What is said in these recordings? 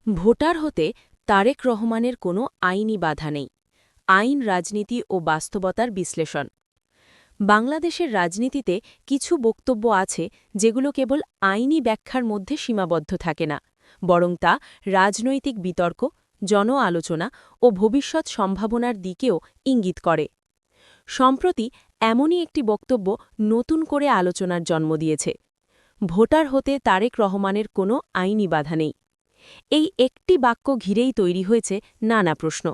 Voter হতে তারেক রহমানের কোনো আইনি বাধা নেই। আইন, রাজনীতি ও বাস্তবতার বিশ্লেষণ। বাংলাদেশের রাজনীতিতে কিছু বক্তব্য আছে যেগুলো কেবল আইনি ব্যাখ্যার মধ্যে সীমাবদ্ধ থাকে না, বরং তা রাজনৈতিক বিতর্ক, জন আলোচনা ও ভবিষ্যৎ সম্ভাবনার দিকেও ইঙ্গিত করে। সম্প্রতি এমনই একটি বক্তব্য নতুন করে আলোচনার জন্ম দিয়েছে। ভোটার হতে তারেক রহমানের কোনো আইনি বাধা নেই। এই একটি বাক্য ঘিরেই তৈরি হয়েছে নানা প্রশ্ন।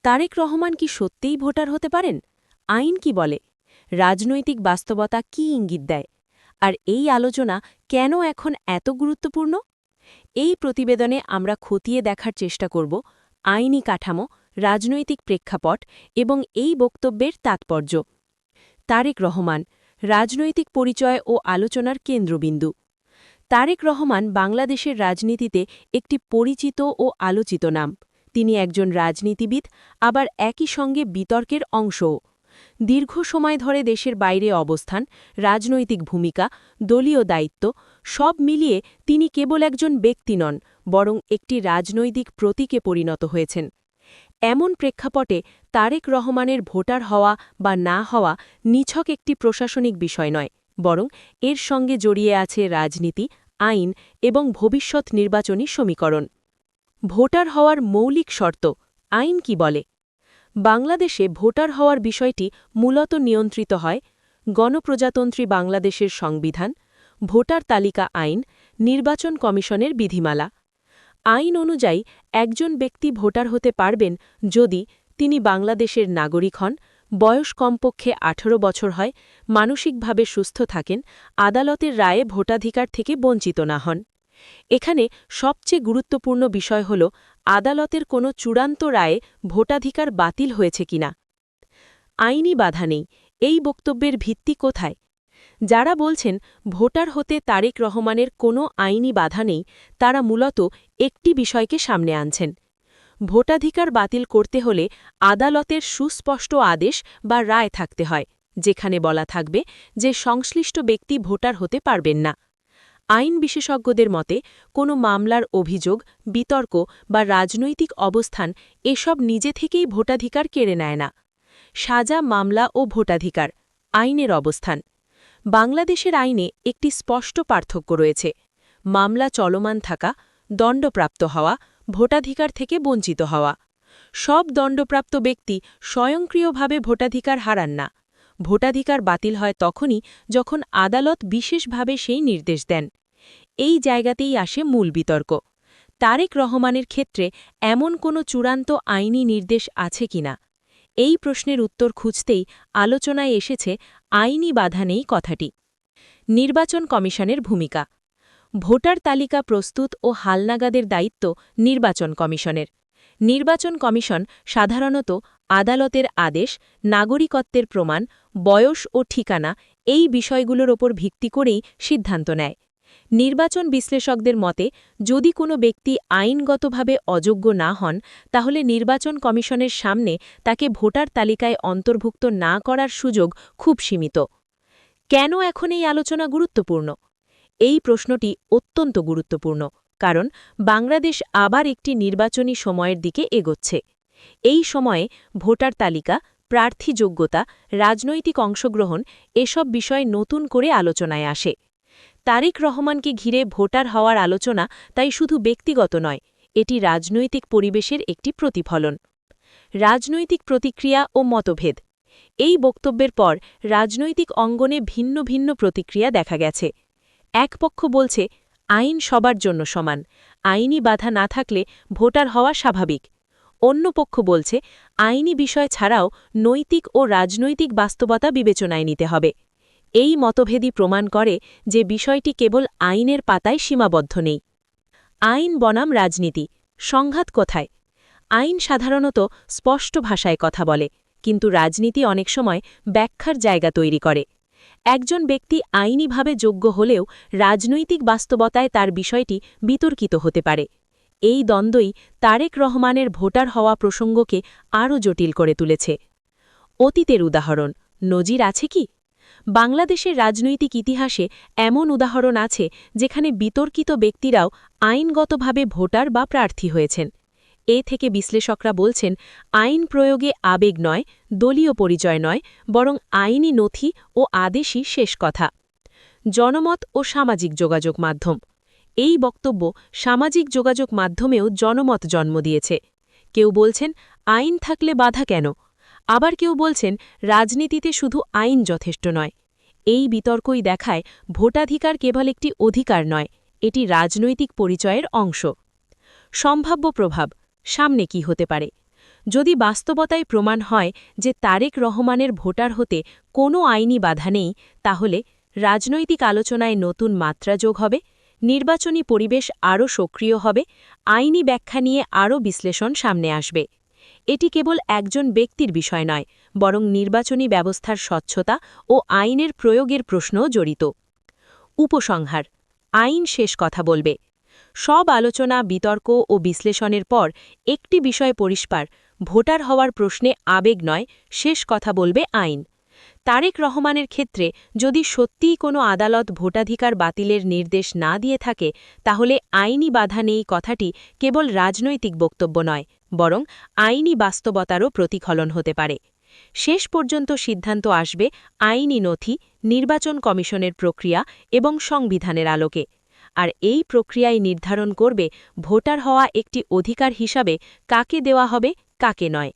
তারেক রহমান কি সত্যিই ভোটার হতে পারেন? আইন কি বলে? রাজনৈতিক বাস্তবতা কি ইঙ্গিত দেয়? আর এই আলোচনা কেন এখন এত গুরুত্বপূর্ণ? এই প্রতিবেদনে আমরা খতিয়ে দেখার চেষ্টা করব আইনি কাঠামো, রাজনৈতিক প্রেক্ষাপট এবং এই বক্তব্যের তাৎপর্য। তারেক রহমান, রাজনৈতিক পরিচয় ও আলোচনার কেন্দ্রবিন্দু। তারেক রহমান বাংলাদেশের রাজনীতিতে একটি পরিচিত ও আলোচিত নাম। তিনি একজন রাজনীতিবিদ, আবার একই সঙ্গে বিতর্কের অংশও। দীর্ঘ সময় ধরে দেশের বাইরে অবস্থান, রাজনৈতিক ভূমিকা, দলীয় দায়িত্ব সব মিলিয়ে তিনি কেবল একজন ব্যক্তি নন, বরং একটি রাজনৈতিক প্রতীকে পরিণত হয়েছেন। এমন প্রেক্ষাপটে তারেক রহমানের ভোটার হওয়া বা না হওয়া নিছক একটি প্রশাসনিক বিষয় নয়, বরং এর সঙ্গে জড়িয়ে আছে রাজনীতি, আইন এবং ভবিষ্যৎ নির্বাচনী সমীকরণ। ভোটার হওয়ার মৌলিক শর্ত, আইন কি বলে? বাংলাদেশে ভোটার হওয়ার বিষয়টি মূলত নিয়ন্ত্রিত হয় গণপ্রজাতন্ত্রী বাংলাদেশের সংবিধান, ভোটার তালিকা আইন, নির্বাচন কমিশনের বিধিমালা। আইন অনুযায়ী একজন ব্যক্তি ভোটার হতে পারবেন যদি তিনি বাংলাদেশের নাগরিক হন, বয়স কমপক্ষে ১৮ বছর হয়, মানসিকভাবে সুস্থ থাকেন, আদালতের রায়ে ভোটাধিকার থেকে বঞ্চিত না হন। এখানে সবচেয়ে গুরুত্বপূর্ণ বিষয় হল আদালতের কোনো চূড়ান্ত রায়ে ভোটাধিকার বাতিল হয়েছে কিনা। আইনি বাধা নেই, এই বক্তব্যের ভিত্তি কোথায়? যারা বলছেন ভোটার হতে তারেক রহমানের কোনো আইনি বাধা নেই, তারা মূলত একটি বিষয়কে সামনে আনছেন। ভোটাধিকার বাতিল করতে হলে আদালতের সুস্পষ্ট আদেশ বা রায় থাকতে হয়, যেখানে বলা থাকবে যে সংশ্লিষ্ট ব্যক্তি ভোটার হতে পারবেন না। আইন বিশেষজ্ঞদের মতে কোনো মামলার অভিযোগ, বিতর্ক বা রাজনৈতিক অবস্থান এসব নিজে থেকেই ভোটাধিকার কেড়ে নেয় না। সাজা, মামলা ও ভোটাধিকার, আইনের অবস্থান। বাংলাদেশের আইনে একটি স্পষ্ট পার্থক্য রয়েছে। মামলা চলমান থাকা, দণ্ডপ্রাপ্ত হওয়া, ভোটাধিকার থেকে বঞ্চিত হওয়া। সব দণ্ডপ্রাপ্ত ব্যক্তি স্বয়ংক্রিয়ভাবে ভোটাধিকার হারান না। ভোটাধিকার বাতিল হয় তখনই যখন আদালত বিশেষভাবে সেই নির্দেশ দেন। এই জায়গাতেই আসে মূল বিতর্ক। তারেক রহমানের ক্ষেত্রে এমন কোনো চূড়ান্ত আইনি নির্দেশ আছে কিনা? এই প্রশ্নের উত্তর খুঁজতেই আলোচনায় এসেছে আইনি বাধা নেই কথাটি। নির্বাচন কমিশনের ভূমিকা। ভোটার তালিকা প্রস্তুত ও হালনাগাদের দায়িত্ব নির্বাচন কমিশনের। নির্বাচন কমিশন সাধারণত আদালতের আদেশ, নাগরিকত্বের প্রমাণ, বয়স ও ঠিকানা এই বিষয়গুলোর ওপর ভিত্তি করেই সিদ্ধান্ত নেয়। নির্বাচন বিশ্লেষকদের মতে যদি কোনো ব্যক্তি আইনগতভাবে অযোগ্য না হন, তাহলে নির্বাচন কমিশনের সামনে তাকে ভোটার তালিকায় অন্তর্ভুক্ত না করার সুযোগ খুব সীমিত। কেন এখন এই আলোচনা গুরুত্বপূর্ণ? এই প্রশ্নটি অত্যন্ত গুরুত্বপূর্ণ, কারণ বাংলাদেশ আবার একটি নির্বাচনী সময়ের দিকে এগোচ্ছে। এই সময়ে ভোটার তালিকা, প্রার্থী যোগ্যতা, রাজনৈতিক অংশগ্রহণ এসব বিষয় নতুন করে আলোচনায় আসে। তারেক রহমানকে ঘিরে ভোটার হওয়ার আলোচনা তাই শুধু ব্যক্তিগত নয়, এটি রাজনৈতিক পরিবেশের একটি প্রতিফলন। রাজনৈতিক প্রতিক্রিয়া ও মতভেদ। এই বক্তব্যের পর রাজনৈতিক অঙ্গনে ভিন্ন ভিন্ন প্রতিক্রিয়া দেখা গেছে। এক পক্ষ বলছে আইন সবার জন্য সমান, আইনি বাধা না থাকলে ভোটার হওয়া স্বাভাবিক। অন্য পক্ষ বলছে আইনি বিষয় ছাড়াও নৈতিক ও রাজনৈতিক বাস্তবতা বিবেচনায় নিতে হবে। এই মতভেদই প্রমাণ করে যে বিষয়টি কেবল আইনের পাতায় সীমাবদ্ধ নেই। আইন বনাম রাজনীতি, সংঘাত কোথায়? আইন সাধারণত স্পষ্ট ভাষায় কথা বলে, কিন্তু রাজনীতি অনেক সময় ব্যাখ্যার জায়গা তৈরি করে। একজন ব্যক্তি আইনিভাবে যোগ্য হলেও রাজনৈতিক বাস্তবতায় তার বিষয়টি বিতর্কিত হতে পারে। এই দ্বন্দ্বই তারেক রহমানের ভোটার হওয়া প্রসঙ্গকে আরও জটিল করে তুলেছে। অতীতের উদাহরণ, নজির আছে কি? বাংলাদেশের রাজনৈতিক ইতিহাসে এমন উদাহরণ আছে যেখানে বিতর্কিত ব্যক্তিরাও আইনগতভাবে ভোটার বা প্রার্থী হয়েছেন। এ থেকে বিশ্লেষকরা বলছেন, আইন প্রয়োগে আবেগ নয়, দলীয় পরিচয় নয়, বরং আইনি নথি ও আদেশই শেষ কথা। জনমত ও সামাজিক যোগাযোগ মাধ্যম। এই বক্তব্য সামাজিক যোগাযোগ মাধ্যমেও জনমত জন্ম দিয়েছে। কেউ বলছেন, আইন থাকলে বাধা কেন? আবার কেউ বলছেন, রাজনীতিতে শুধু আইন যথেষ্ট নয়। এই বিতর্কই দেখায় ভোটাধিকার কেবল একটি অধিকার নয়, এটি রাজনৈতিক পরিচয়ের অংশ। সম্ভাব্য প্রভাব, সামনে কি হতে পারে? যদি বাস্তবতায় প্রমাণ হয় যে তারেক রহমানের ভোটার হতে কোনো আইনি বাধা নেই, তাহলে রাজনৈতিক আলোচনায় নতুন মাত্রা যোগ হবে, নির্বাচনী পরিবেশ আরও সক্রিয় হবে, আইনি ব্যাখ্যা নিয়ে আরও বিশ্লেষণ সামনে আসবে। এটি কেবল একজন ব্যক্তির বিষয় নয়, বরং নির্বাচনী ব্যবস্থার স্বচ্ছতা ও আইনের প্রয়োগের প্রশ্নও জড়িত। উপসংহার, আইন শেষ কথা বলবে। সব আলোচনা, বিতর্ক ও বিশ্লেষণের পর একটি বিষয় পরিষ্কার, ভোটার হওয়ার প্রশ্নে আবেগ নয়, শেষ কথা বলবে আইন। তারেক রহমানের ক্ষেত্রে যদি সত্যিই কোনো আদালত ভোটাধিকার বাতিলের নির্দেশ না দিয়ে থাকে, তাহলে আইনি বাধা নেই কথাটি কেবল রাজনৈতিক বক্তব্য নয়, বরং আইনি বাস্তবতারও প্রতিফলন হতে পারে। শেষ পর্যন্ত সিদ্ধান্ত আসবে আইনি নথি, নির্বাচন কমিশনের প্রক্রিয়া এবং সংবিধানের আলোকে। আর এই প্রক্রিয়ায় নির্ধারণ করবে ভোটার হওয়া একটি অধিকার হিসাবে কাকে দেওয়া হবে, কাকে নয়।